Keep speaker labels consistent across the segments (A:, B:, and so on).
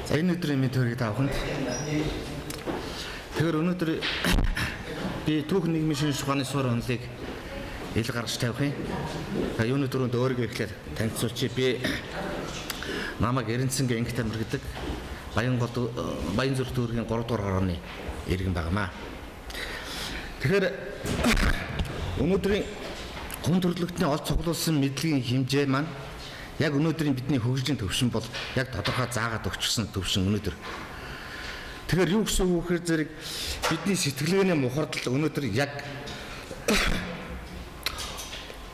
A: За энэ өдрийн мэд төргийг тааханд. Тэгэхээр өнөөдөр би түүх нийгмийн шинжилгээ ухааны суурь онолыг ил гаргаж тавих юм. Юуны дөрөнд өөрийгөө ихлээр танилцуулчих. Би намайг Эренцэнгийн Инх тамир гэдэг Баянзүрх дүүргийн 3 дугаар гарааны иргэн багамаа. Тэгэхээр өнөөдрийн хүн төрөлхтний олд цуглуулсан мэдлэгийн хэмжээ маань яг өнөөдрийн бидний хөгжлийн төвшин бол яг тодорхой заагаад өгчсөн төвшин өнөөдөр. Тэгэхээр юу гэсэн үг вэ зэрэг бидний сэтгэлгээний мухардал өнөөдөр яг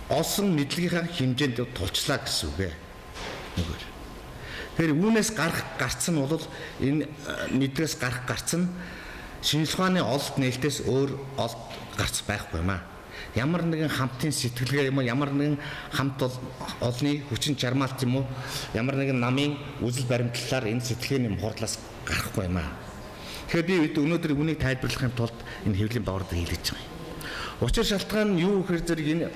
A: олсон мэдлэгийнхаа хэмжээнд тулчлаа гэсэн үг ээ. Тэгэхээр үүнээс гарцсан бол энэ мэдлэгээс гарцсан шинжилгээ ухааны олд нээлтээс өөр олд гарц байхгүй юм аа. Ямар нэгэн хамтын сэтгэлгээ юм уу, ямар нэгэн хамт олны хүчин чармаалт юм уу, ямар нэгэн намын үзэл баримтлалаар энэ сэтгэлгээний мухардлаас гарахгүй юм аа. Тэгэхээр би өнөөдөр үнийг тайлбарлахын тулд энэ хэвлэлийн бавард хийлгэж байгаа юм. Учир шалтгаан нь юу гэхээр зэрэг энэ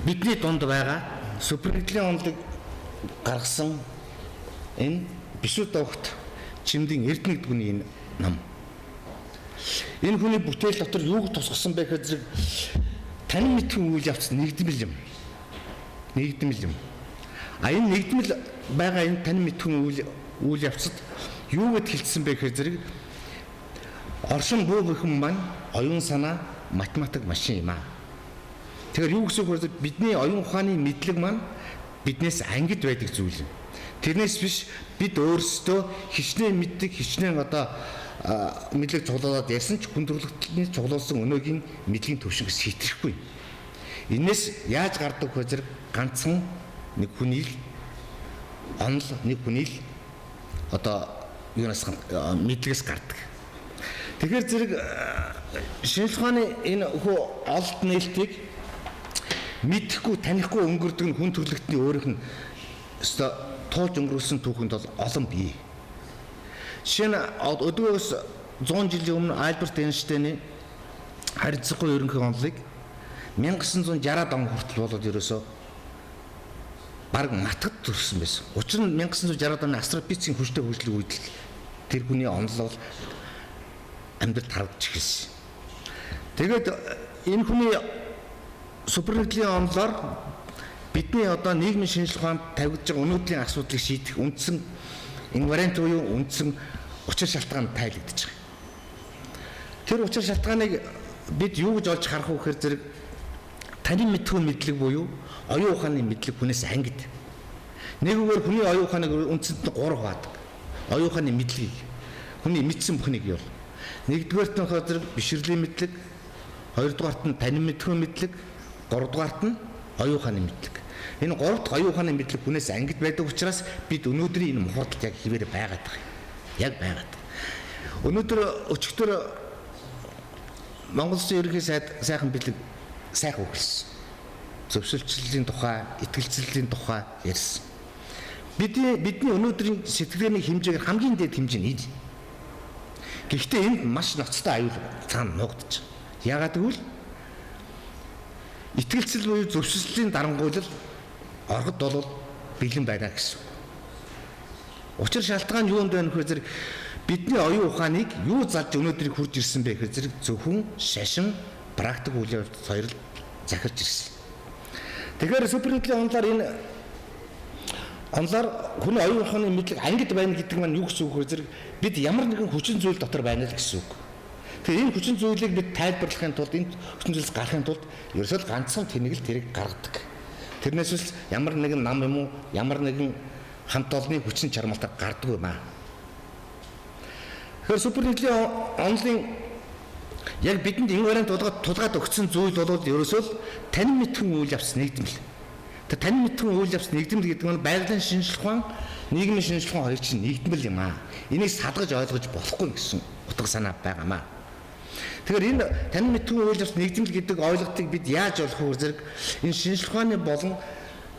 A: бидний дунд байгаа супернэтлийн онолыг гаргасан энэ бишүүд огт чимдийн эрдэнэ гэдгүний энэ нам. Энэ хүний бүтээл дотор юуг тусгасан бэ гэхээр зэрэг танин мэдхэн үйл явц нэгдмэл юм. Нэгдмэл юм. А энэ нэгдмэл байгаа энэ танин мэдхэн үйл явцад юу гэд хэлсэн бэ гэхээр зэрэг оршин буу бүхэн маань оюун санаа, математик машин юм аа. Тэгэхээр юу гэсэн үг вэ? Бидний оюун ухааны мэдлэг маань биднээс ангид байдаг зүйл юм. Тэрнээс биш бид өөрсдөө хичнээн мэддэг, хичнээн мэдлэг цуглуулад ярьсан ч хүн төрөлхтний цуглуулсан өнөөгийн мэдлэгийн төвшингээс хэтрэхгүй. Энээс яаж гардаг вэ зэрэг ганцхан нэг хүний л онол, нэг хүний л юунаас мэдлэгээс гардаг. Тэгэхээр зэрэг шинжилгээ ухааны энэ хөө олд нээлтийг мэдэхгүй, танихгүй өнгөрдөг нь хүн төрөлхтний өөрийнх нь туулж өнгөрүүлсэн түүхэнд бол олон бий. Жишээ нь өдгөөс 100 жилийн өмнө Альберт Эйнштейний харьцахгүй ерөнхий онолыг 1960-аад он хүртэл болоод ерөөсөө баг матгад төрсөн байсан. Учир нь 1960-аад оны астрофизикийн хүчтэй хөгжлөг үед тэр хүний онол бол амьдралд харагдаж эхэлсэн. Тэгээд энэ хүний супернэтлийн онолоор бидний нийгмийн шинжилгээ ухаанд тавигдж байгаа өнөөдрийн асуудлыг шийдэх үндсэн инвариант буюу үндсэн учир шалтгаан тайлбарлагдаж байгаа. Тэр учир шалтгааныг бид юу гэж олж харах вэ гэхээр зэрэг танин мэдхүйн мэдлэг буюу оюун ухааны мэдлэг хүнээс ангид. Нэгүгээр хүний оюун ухааныг үндсэнд 3 хаваадаг. Оюун ухааны мэдлэгийг хүний мэдсэн бүхнийг юу. Нэгдүгээрт нь зэрэг бишрлийн мэдлэг, хоёрдугаарт нь танин мэдхүйн мэдлэг, гуравдугаарт нь оюун ухааны мэдлэг. Энэ 3 дахь оюун ухааны мэдлэг хүнээс ангид байдаг учраас бид өнөөдрийн энэ мухардалд яг хэвээр байгаад байгаа юм. Яг байгаад. Өнөөдөр өчигдөр Монгол Улсын ерөнхий сайхан бэлэг сайхан өгүүлсэн. Зөвшөлтчлийн тухай, итгэлцлийн тухай ярьсан. Бидний өнөөдрийн сэтгэлгээний хэмжээгээр хамгийн дээд хэмжээ нь ил. Гэхдээ энд маш ноцтой аюул цаана нуугдаж байгаа. Яагаад гэвэл итгэлцэл буюу зөвшөлтлийн дарангуйлал оргод бол бэлэн байна гэсэн. Учир шалтгаан юунд байна гэхээр зэрэг бидний оюун ухааныг юу залж өнөөдрийг хурж ирсэн бэ гэхээр зэрэг зөвхөн шашин, практик үйл явц хоёр л захирж ирсэн. Тэгэхээр супернэтлийн онолоор энэ онолоор хүний оюун ухааны мэдлэг ангид байна гэдэг маань юу гэсэн үг вэ зэрэг бид ямар нэгэн хүчин зүйл дотор байна л гэсэн үг. Тэгэхээр энэ хүчин зүйлийг бид тайлбарлахын тулд энэ хүчин зүйлс гарахын тулд ерөөсөө ганцхан тэнэг л тэрийг гаргадаг. Тэрнээс л ямар нэгэн нам юм уу, ямар нэгэн хамт олонны хүчин чармаалтаар гардаг юм аа. Тэгэхээр супернэтлийн онолын яг бидэнд инвариант тулгаад өгсөн зүйл бол ерөөсөө танин мэдхэн үйл явц нэгдмэл. Тэр танин мэдхэн үйл явц нэгдмэл гэдэг нь байгалийн шинжилгээ ухаан, нийгмийн шинжилгээ ухаан хоёр чинь нэгдмэл юм аа. Энийг садгаж ойлгож болохгүй гэсэн утга санаа байгаамаа. Тэгэхээр энэ танин мэдхэн үйл явц нэгдмэл гэдэг ойлголтыг бид яаж олох вэ зэрэг энэ шинжилгээ ухааны болон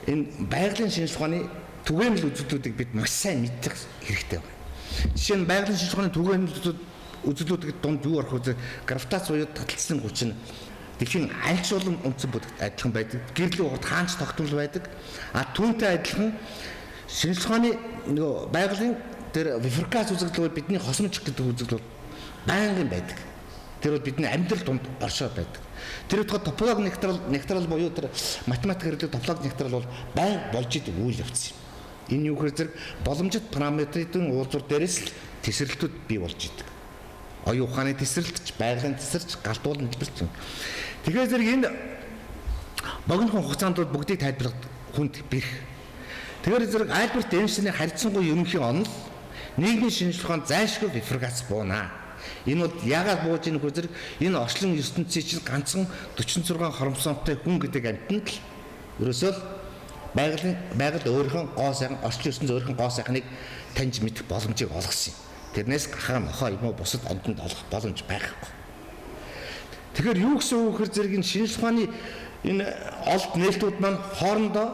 A: энэ байгалийн шинжилгээ ухааны түгээмэл үзүүлэлтүүдийг бид маш сайн мэдэх хэрэгтэй байна. Жишээ нь байгалийн шинжилгээ ухааны түгээмэл үзүүлэлтүүд донд юу орох вэ? Гравитац буюу таталцлын хүчин дэлхийн альч улам үндсэн бүтээгт адилхан байдаг. Гэрлийн урд хаанч тогтмол байдаг. А түүнтэй адилхан шинжлэх ухааны нөгөө байгалийн тэр бифуркац үзэгдэл бидний хосомж гэдэг үзэгдэл байнгын байдаг. Тэр бол бидний амьдрал донд оршоод байдаг. Тэр утгаар топологи нектрал буюу тэр математик хэрэглэх топологи нектрал бол байнга болж идэг үйл явц юм. Энэ юу гэхээр зэрэг боломжит параметрын уулзвар дээрээс л тесрэлтүүд бий болж идэг. Оюун ухааны тесрэлтч, байгалийн тесрэлч, галтуулан хэлбэрч. Тэгэхээр зэрэг энэ богино хугацаанд бол бүгдийг тайлбарлах хүнд бэрх. Тэгэхээр зэрэг Альберт Эйнштейний харьцангуй ерөнхий онол нийгмийн шинжлэх ухаанд зайлшгүй бифуркац буунаа. Энэ бол яагаад бууж ийнэ гэхээр зэрэг энэ орчлон ертөнцийн чинь ганцхан 46 хоромсоонтой хүн гэдэг амьтанд л ерөөсөө байгаль өөрийнхөө гоо сайхан орчлон ертөнцийн өөрийнхөө гоо сайхныг таньж мэдэх боломжийг олгосон юм. Тэрнээс гахаа мохоо юм уу бусад амьтанд олгох боломж байхгүй. Тэгэхээр юу гэсэн үг гэхээр зэрэг энэ шинжлэх ухааны энэ олд нээлтүүд маань хоорондоо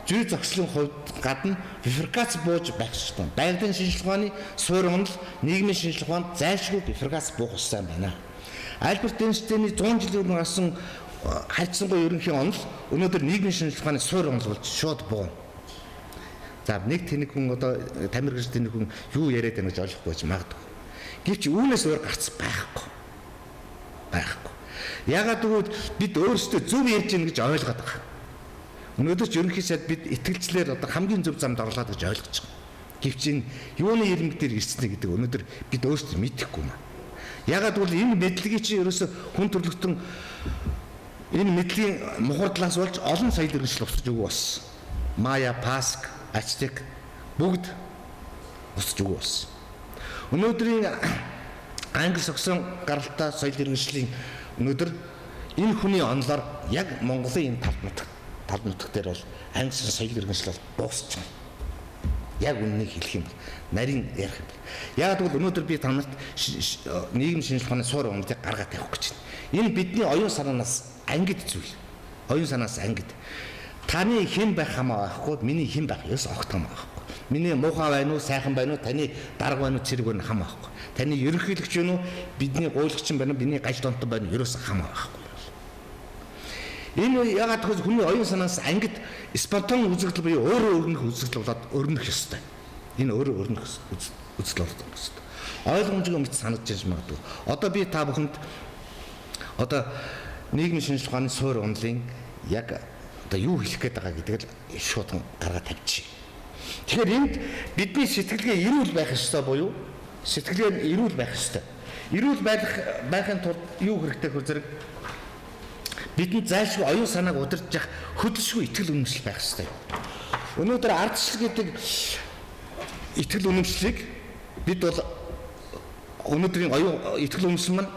A: зүй зохицлын хувьд гадна бифуркац бууж байх ёстой. Байгалийн шинжлэх ухааны суурь онол нийгмийн шинжлэх ухаанд зайлшгүй бифуркац буух ёстой байна. Альберт Эйнштейний 100 жилийн өмнө гарсан харьцангуй ерөнхий онол өнөөдөр нийгмийн шинжлэх ухааны суурь онол болж шууд бууна. За нэг тэнэг хүн одоо тамир гэж тэнэг хүн юу яриад байна гэж ойлгохгүй ч магадгүй. Гэвч үүнээс өөр гарц байхгүй. Ягаад гэвэл бид өөрсдөө зөв ярьж гин гэж ойлгоод байгаа. Өнөөдөр ч ерөнхий сайд бид итгэлжлэр одоо хамгийн зөв замд орлоод гэж ойлгож байгаа. Гэвч энэ юуны ирмэг дээр ирсэн гэдэг өнөөдөр бид өөрсдөө мэдэхгүй юм. Ягаад гэвэл энэ мэдлэгийг чи ерөөсө хүн төрлөختөн энэ мэдлийн мухардлаас болж олон сая иргэншил усаж өгөө болсон. Майя, Паск, Ацтек бүгд усаж өгөө болсон. Өнөөдрийн англи саксон гаралтай соёл иргэншлийн өнөөдөр энэ хүний онолоор яг Монголын энэ тал нутаг дээр бол англи соёл иргэншил бол дуусч байна. Яг үннийг хэлэх юм бол нарийн ярих юм. Яг бол өнөөдөр би танарт нийгэм шинжлэх ухааны суурь онолыг гаргаад тавих гэж байна. Энэ бидний оюун санаанаас ангид зүйл. Оюун санаас ангид. Таны хэн байх хамаа байхгүй, миний хэн байх ёс огт хамаа байхгүй. Миний муухай байна уу, сайхан байна уу, таны дарга байна уу, цэрэг байна хамаа байхгүй. Таны ерөнхийлөгч байна уу, бидний гуйлагч байна уу, бидний гаж донтон байна уу, ерөөс хамаа байхгүй. Энэ ягаад гэвэл хүний оюун санаанаас ангид спонтан үзэгдэл буюу өөрөө өрнөх үзэгдэл болоод өрнөх ёстой. Энэ өөрөө өрнөх үзэгдэл болоод ёстой. Ойлгомжгүй мэт санагдаж магадгүй. Одоо би та бүхэнд одоо нийгмийн шинжлэх ухааны суурь онолын яг одоо юу хэлэх гээд байгаа гэдгийг л шууд гаргаад тавьчих. Тэгэхээр энд бидний сэтгэлгээ эрүүл байх ёстой буюу сэтгэлгээ эрүүл байх ёстой. Эрүүл байхын тулд юу хэрэгтэй хөө зэрэг бидний зайлшгүй оюун санааг удирдах явах хөдөлшгүй итгэл үнэмшил байх ёстой. Өнөөдөр ардчлал гэдэг итгэл үнэмшлийг бид бол өнөөдрийн оюун итгэл үнэмшил маань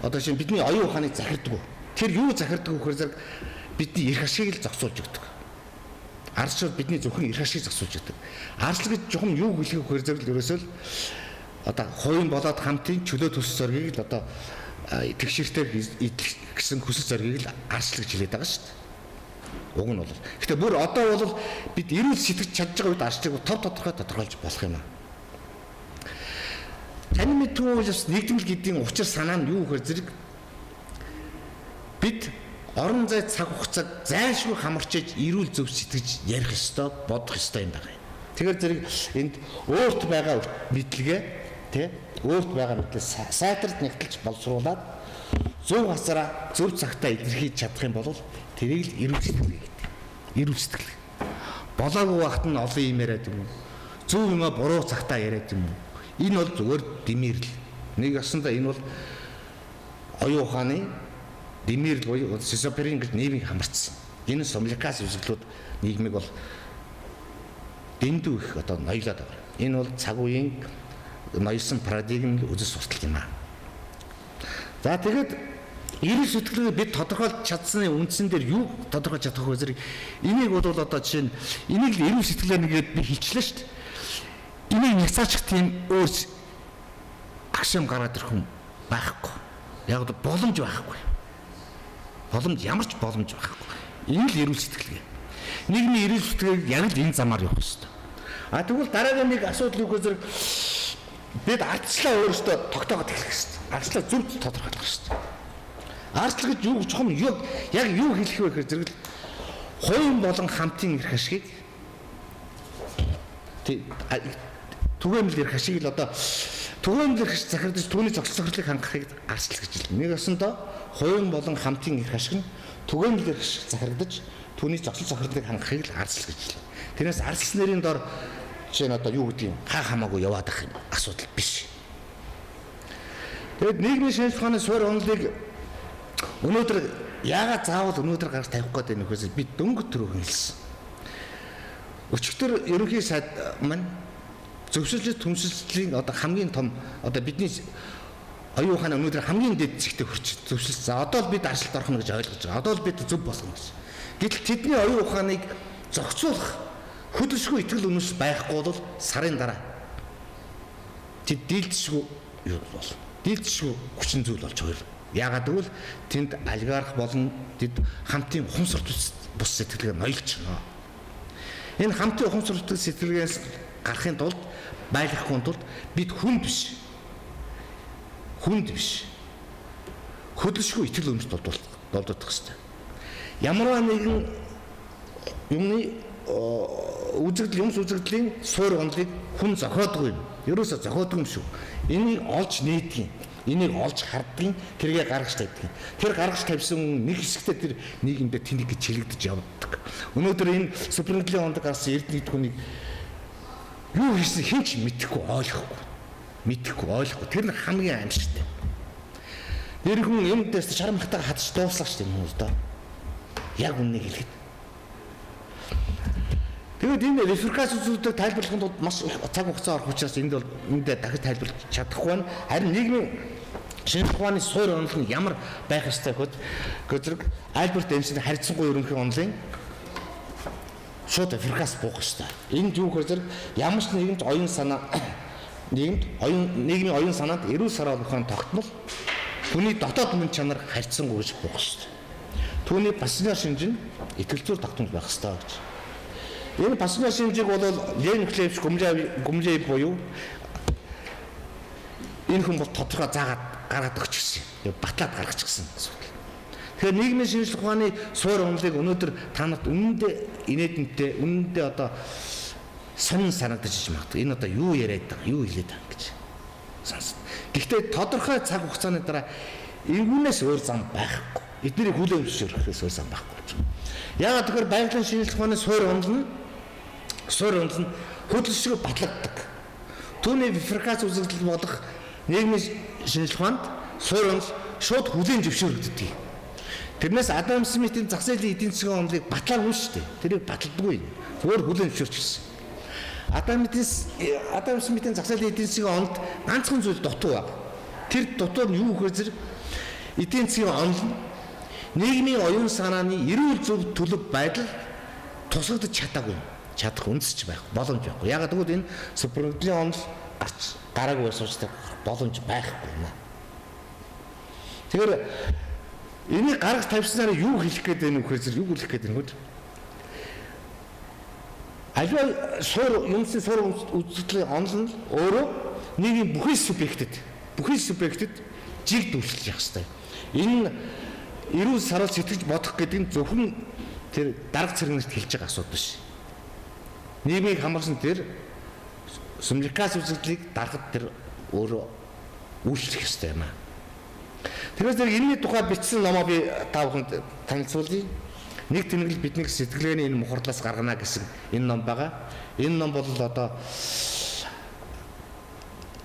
A: одоо шинэ бидний оюун ухааныг захирддаг. Тэр юу захирддаг вэ гэхээр бидний эрх ашигыг л зохицуулж өгдөг. Ардчлал бидний зөвхөн эрх ашигыг зохицуулж өгдөг. Ардчлал гэж жоохон юу хэлэх вэ гэхээр ерөөсөө л одоо хувийн болоод хамтын чөлөө төсөл зоргийг л одоо тэгшэртэй гэсэн хүсэл зоргийг л ардчлал гэж хэлээд байгаа шүү дээ. Уг нь бол. Гэтэ бүр одоо бол бид эрүүл сэтгэж чадж байгаа үед ардчлалыг тов тодорхойлж болох юм аа. Таны мэдгүй улс нэгдмэл гэдгийн учир санаа нь юу гэхээр зэрэг бид орон зай цаг хугацааг зайлшгүй хамарч иж эрүүл зөв сэтгэж ярих ёстой, бодох ёстой юм байна. Тэгэхээр зэрэг энд өөрт байгаа мэдлэгээ тий өөрт байгаа мэдлээ сайтарт нэгтэлж боловсруулад зөв газараа зөв цагтаа илэрхийлж чадах юм бол тэрийг л эрүүл сэтгэлгээ гэдэг. Эрүүл сэтгэлгээ. Болоогүй багт нь олон юм яриад юм уу? Зөв юмаа буруу цагтаа яриад юм уу? Энэ бол зүгээр димэрл. Нэг ясандаа энэ бол оюун ухааны димэрл буюу шизофрен гэж нэрийг хамарцсан. Энэ сомликас үзэгдлүүд нийгмийг бол дэндүү их одоо ноёлоод байгаа. Энэ бол цаг үеийн ноёлсон парадигм үзэл суртал юм аа. За тэгэд эрүүл сэтгэлгээ бид тодорхойлж чадсны үндсэн дээр юу тодорхойлж чадах вэ зэрэг энийг бол одоо жишээ нь энийг л эрүүл сэтгэлгээ нэгээд би хэлчихлээ шүү дээ. Энийг няцаачих тийм өөр агшин гараад ирэх хүн байхгүй. Яг л боломж байхгүй. Боломж ямар ч боломж байхгүй. Энэ л эрүүл сэтгэлгээ. Нийгмийн эрүүл сэтгэлгээг яг л энэ замаар явах хэрэгтэй. А тэгвэл дараагийн нэг асуудал юу гэхээр бид ардчлаа өөрөөсөө тогтоогод эхлэх хэрэгтэй. Ардчлаа зөв тодорхойлох хэрэгтэй. Ардчлал гэж юу чухам яг юу хэлэх вэ гэхээр зэрэг хувийн болон хамтын эрх ашигыг түгээмэл ирэх ашиг л одоо түгээмэл ирэх захирдаж түүний зохицохлыг хангахыг арчлах гэж байна. Нэг өсөндөө хувийн болон хамтын ирэх ашиг нь түгээмэл ирэх захирдаж түүний зохицохлыг хангахыг л арчлах гэж байна. Тэрнээс арслах нэрийн дор жишээ нь одоо юу гэдэг юм хаа хамаагүй яваад ах юм асуудал биш. Тэгэд нийгмийн шинжилгээ ухааны суурь онолыг өнөөдөр яагаад заавал өнөөдөр гаргаж тавих гээд байна гэхээс би дөнгөж түрүү хэлсэн. Өчигдөр ерөнхий сайд маань зөвшөөрлөж түншлэлийн одоо хамгийн том одоо бидний оюун ухааны өнөөдөр хамгийн дэд зэгтээ хүрч зөвшөөрсөн. За одоо л бид аршилт орох нь гэж ойлгож байгаа. Одоо л бид зөв болгоно гэж. Гэтэл тэдний оюун ухааныг зохицуулах хөдөлшгүй итгэл үнэмш байхгүй бол сарын дараа тэд дийлдэшгүй юу бол дийлдэшгүй хүчин зүйл болж байгаа. Яагаад гэвэл тэнд олигарх болон тэд хамтын ухамсар бус сэтгэлгээ ноёлж байна. Энэ хамтын ухамсар сэтгэлгээс гарахын тулд байлгахын тулд бид хүнд биш хөдөлшгүй итгэл үнэмшд болдох хэрэгтэй. Ямарваа нэгэн юмны үзэгдлийн суурь онолыг хүн зохиодгүй юм. Ерөөсө зохиодгүй юм шүү. Энийг олж нээдэг юм. Энийг олж харддаг, тэргээ гаргаж тавьдаг. Тэр гаргаж тавьсан нэг хэсэгтээ тэр нийгэмдээ тэнийг гэж чилэгдэж явдаг. Өнөөдөр энэ супернэтлийн ондог гарсан эрдэнэ хүнийг юу хийсэн хэн ч мэдэхгүй ойлгохгүй. Тэр нь хамгийн аимшигтай. Тэр хүн юм дэс шарамхтайгаа хадж дууслаа шүү дээ хүмүүс доо. Яг үннийг хэлэхэд. Тэгэд энэ референс үзүүлэлтийг тайлбарлахын тулд маш их цаг хугацаа орох учраас энд бол эндээ дахиж тайлбарлаж чадахгүй байна. Харин нийгмийн шинжилгээ ухааны суурь онол нь ямар байх ёстой гэхэд Альберт Эйнштейн харьцангуй ерөнхий онолын шууд референс буух ёстой. Энд юу гэхээр ямар ч нийгэмд оюун санаа нийгмийн оюун санаанд эрүүл сар ухааны тогтмол түүний дотоод мөн чанар харьцангуй гэж буух ёстой. Түүний пассионар шинж нь итгэл зүйр тогтмол байх ёстой гэж. Энэ пассионар шинжийг бол Лен Клевш гүмжээ буюу энэ хүн бол тодорхой заагаад гаргаад өгч гисэн. Батлаад гаргач гисэн асуудал. Тэгэхээр нийгмийн шинжилгээ ухааны суурь онолыг өнөөдөр та нарт үнэндээ одоо сонин санагдаж иж магадгүй. Энэ одоо юу яриад байгаа, юу хэлээд байгаа гэж сонсдог. Гэхдээ тодорхой цаг хугацааны дараа энгүүнээс өөр зам байхгүй. Эднийг хүлээн зөвшөөрөхөөс өөр зам байхгүй. Яагаад тэгэхээр байгалийн шинжилгээ ухааны суурь онол нь хөдөлшгөө батлагддаг. Түүний референс үзэгдэл болох нийгмийн шинжилгээ ухаанд суурь онол шууд хүлээн зөвшөөрөгддөг. Тэрнээс Адам Смитийн зах зээлийн эдийн засгийн онолыг батлаагүй шүү дээ. Тэрийг баталдаггүй. Зүгээр хүлээн зөвшөөрчихсөн. Адам Смитийн зах зээлийн эдийн засгийн онолд ганцхан зүйл дутуу байна. Тэр дутуу нь юу гэхээр эдийн засгийн онол нь нийгмийн оюун санааны эрүүл зөв төлөв байдал тусгагдаж чадах үндэсч байх боломж байхгүй. Ягаад гэвэл энэ супернэтлийн онол гараагүй байсан учраас боломж байхгүй нэ. Тэгэхээр энийг гаргаж тавьснараа юу хэлэх гээд байна вэ гэхээр аливаа юмсын суурь үзэгдлийн онол нь өөрөө нийгмийн бүхий субъектэд жиг дүүшлж явах хэрэгтэй. Энэ эрүүл сарал сэтгэж бодох гэдэг нь зөвхөн тэр дарга цэрэгнэрт хэлж байгаа асуудал биш. Нийгмийг хамарсан тэр сумликас үзэгдлийг даргад тэр өөрөө үйлчлэх ёстой юм аа. Тэрээс тэр энэний тухай бичсэн номоо би та бүхэнд танилцуулъя. Нэг тэнэгэл бидний сэтгэлгээний энэ мухарлаас гаргана гэсэн энэ ном байгаа. Энэ ном бол одоо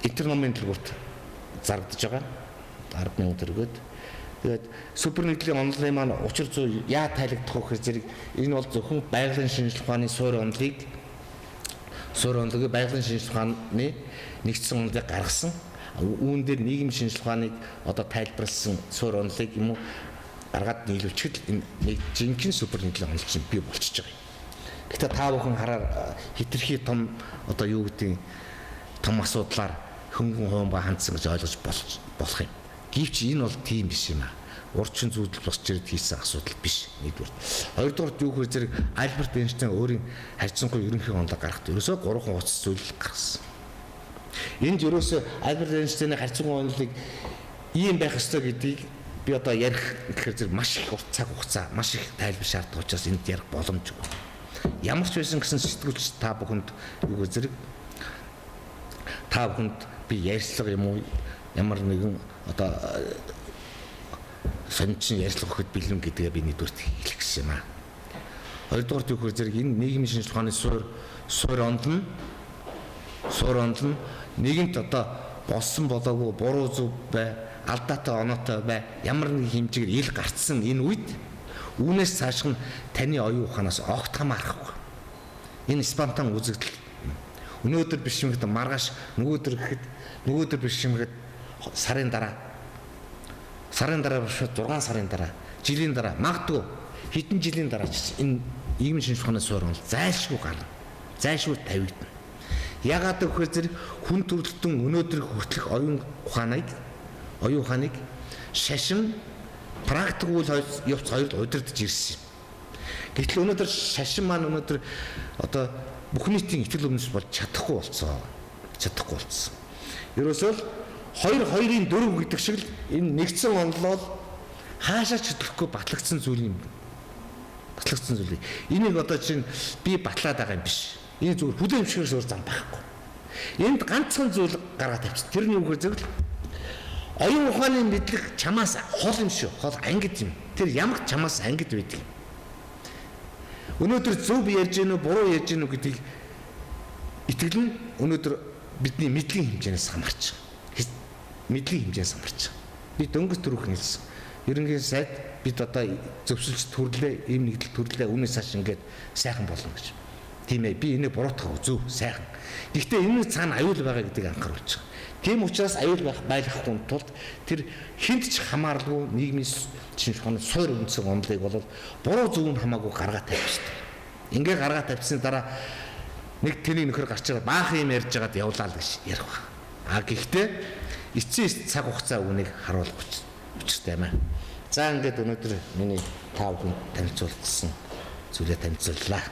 A: интер номын төлбөрт зарагдаж байгаа. 10,000 төгрөгөд. Тэгээд супернэтлийн онолын маань учир зүй яа тайлагдах вэ гэхээр зэрэг энэ бол зөвхөн байгалийн шинжилгээ ухааны суурь онолыг байгалийн шинжилгээ ухааны нэгдсэн онолыг гаргасан. Үүн дээр нийгмийн шинжилгээ ухааныг одоо тайлбарласан суурь онолыг юм уу гаргаад нийлүүлчихэд энэ жинхэнэ супернэтлийн онол чинь бий болчихж байгаа юм. Гэхдээ та бүхэн хараар хитрхи том одоо юу гэдэг том асуудлаар хөнгөн хуумба хандсан гэж ойлгож болох юм. Гэвч энэ бол тийм биш юм аа. Урчин зүйдэл босч ирээд хийсэн асуудал биш. Нэгдүгээр. Хоёрдугаар юу гэхээр зэрэг Альберт Эйнштейн өөрийн харьцангуй ерөнхий онолыг гаргахад ерөөсөө 3 хуудас зүйл гаргасан. Энд ерөөсөө Альберт Эйнштейний харьцангуй онолыг ийм байх ёстой гэдгийг би одоо ярих гэхээр зэрэг маш их урт цаг хугацаа, маш их тайлбар шаарддаг учраас энд ярих боломжгүй. ямар ч байсан гэсэн сэтгүүлч та бүхэнд юу зэрэг та бүхэнд би ярьцлага юм уу ямар нэгэн одоо сончин ярьцлага өгөхөд бэлэн гэдгээ би нэгдүгээрт хэлэх гэсэн юм аа. Хоёрдугаар юу гэхээр зэрэг энэ нийгмийн шинжилгээ ухааны суурь онд нь нэгэнт одоо болсон болоогүй буруу зүв бай, алдаатай оноотой бай, ямар нэг хэмжээгээр ил гарцсан энэ үед үүнээс цааш нь таны оюун ухаанаас огт хамаарахгүй. Энэ спонтан үзэгдэл. Өнөөдөр бишмэгт маргааш нөгөөдөр бишмэгт сарын дараа биш 6 сарын дараа, жилийн дараа, магадгүй хэдэн жилийн дараа энэ нийгмийн шинжилгээ ухааны суурь нь зайлшгүй гарна. Зайлшгүй тавигдана. Ягаад гэвэл зэрэг хүн төрөлтөн өнөөдөр хүртэлх оюун ухааныг шашин практик үйл явц хоёрт удирдах ирсэн. Гэтэл өнөөдөр шашин маань өнөөдөр одоо бүх нийтийн итгэл үндэс болж чадахгүй болцсон. Ерөөсөө л 2-2-ын 4 гэдэг шиг л энэ нэгдсэн онолол хаашаа ч хөдлөхгүй батлагдсан зүйл юм. Энийг одоо чинь би батлаад байгаа юм биш. Энэ зүгээр хүлээмжшгээс өөр зам байхгүй. Энд ганцхан зүйл гаргаад тавьчих. Тэр нь юу гэхээр зөвл оюун ухааны мэдлэг чамаас хол юм шүү. Хол ангид юм. Тэр ямар чамаас ангид байдаг. Өнөөдөр зөв ярьж гэнэ үү, буруу ярьж гэнэ үү гэдгийг итгэл нь өнөөдөр бидний мэдлэгийн хэмжээс хамаарч байгаа. Би дөнгөж түрүүх хэлсэн. Ерөнхий сайд бид одоо зөвшөлж төрлөө, ийм нэгдэл төрлөө, үнээс хаш ингээд сайхан болно гэж. Тийм ээ, би энийг буруутгах зөв, сайхан. Гэхдээ энэ цаана аюул байгаа гэдгийг анхааруулж байгаа. Тийм учраас аюул байхгүй тулд тэр хинт ч хамааралгүй нийгмийн шинжилгээ ухааны суурь үндсэн онолыг бол буруу зөв нь хамаагүй гаргаад тавьчихсан. Ингээ гаргаад тавьсны дараа нэг тэний нөхөр гарч байгаа баахан юм ярьж байгаад явлаа л гэж ярих ба. Гэхдээ эцсийн цаг хугацаа үнийг харуулах учиртай юм аа. За ингээд өнөөдөр миний 5 хүн танилцуулсан зүйлээ танилцууллаа.